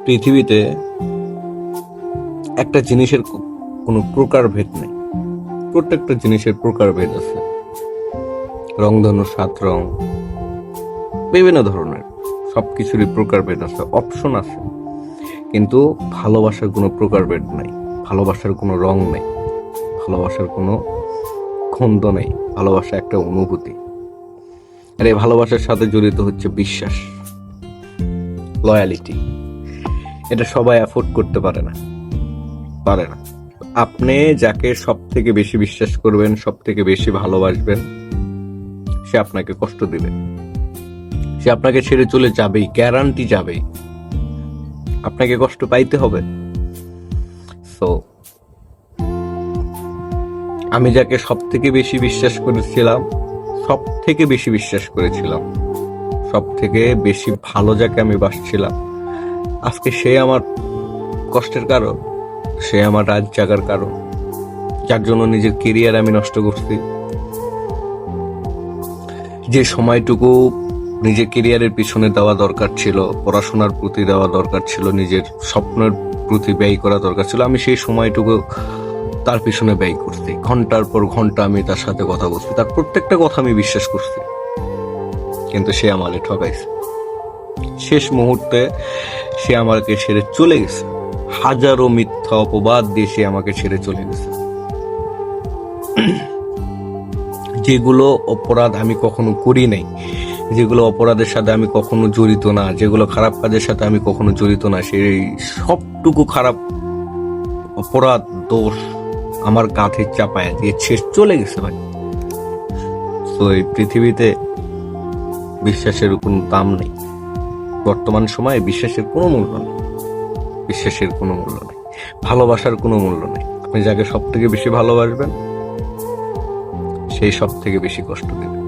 পৃথিবীতে একটা জিনিসের কোনো প্রকারভেদ নেই, প্রত্যেকটা জিনিসের প্রকারভেদ আছে। রংধনু 7 রং, বিভিন্ন ধরনের সবকিছুরই প্রকারভেদ আছে, অপশন আছে। কিন্তু ভালোবাসার কোনো প্রকারভেদ নাই, ভালোবাসার কোনো রং নেই, ভালোবাসার কোনো খন্দ নেই। ভালোবাসা একটা অনুভূতি, আর এই ভালোবাসার সাথে জড়িত হচ্ছে বিশ্বাস, লয়ালিটি। এটা সবাই অ্যাফোর্ড করতে পারে না। আপনি যাকে সব থেকে বেশি বিশ্বাস করবেন, সব থেকে বেশি ভালোবাসবেন, সে আপনাকে কষ্ট দিবে, সে আপনাকে ছেড়ে চলে যাবেই, গ্যারান্টি যাবেই। আপনাকে কষ্ট পাইতে হবে। সো আমি যাকে সব থেকে বেশি বিশ্বাস করেছিলাম, সব থেকে বেশি বিশ্বাস করেছিলাম, সব থেকে বেশি ভালো যাকে আমি বাসছিলাম, আজকে সে আমার কষ্টের কারণ, সে আমার রাত জাগার কারণ, যার জন্য নিজের কেরিয়ার আমি নষ্ট করছি। যে সময়টুকু নিজের কেরিয়ারের পিছনে দেওয়া দরকার ছিল, পড়াশোনার প্রতি দেওয়া দরকার ছিল, নিজের স্বপ্নের প্রতি ব্যয় করা দরকার ছিল, আমি সেই সময়টুকু তার পিছনে ব্যয় করছি। ঘন্টার পর ঘন্টা আমি তার সাথে কথা বলছি, তার প্রত্যেকটা কথা আমি বিশ্বাস করছি, কিন্তু সে আমাকে ঠকাইছে। শেষ মুহূর্তে সে আমাকে ছেড়ে চলে গেছে, হাজারো মিথ্যা অপবাদ দিয়ে সে আমাকে ছেড়ে চলে গেছে। যেগুলো অপরাধ আমি কখনো করি নাই, যেগুলো অপরাধের সাথে আমি কখনো জড়িত না, যেগুলো খারাপ কাজের সাথে আমি কখনো জড়িত না, সেই সবটুকু খারাপ অপরাধ দোষ আমার কাঁধে চাপায় দিয়ে শেষ চলে গেছে ভাই। তো এই পৃথিবীতে বিশ্বাসের কোনো দাম নেই। বর্তমান সময়ে বিশ্বাসের কোনো মূল্য নেই, বিশ্বাসের কোনো মূল্য নেই, ভালোবাসার কোনো মূল্য নেই। আপনি যাকে সব থেকে বেশি ভালোবাসবেন, সেই সব থেকে বেশি কষ্ট দেবে।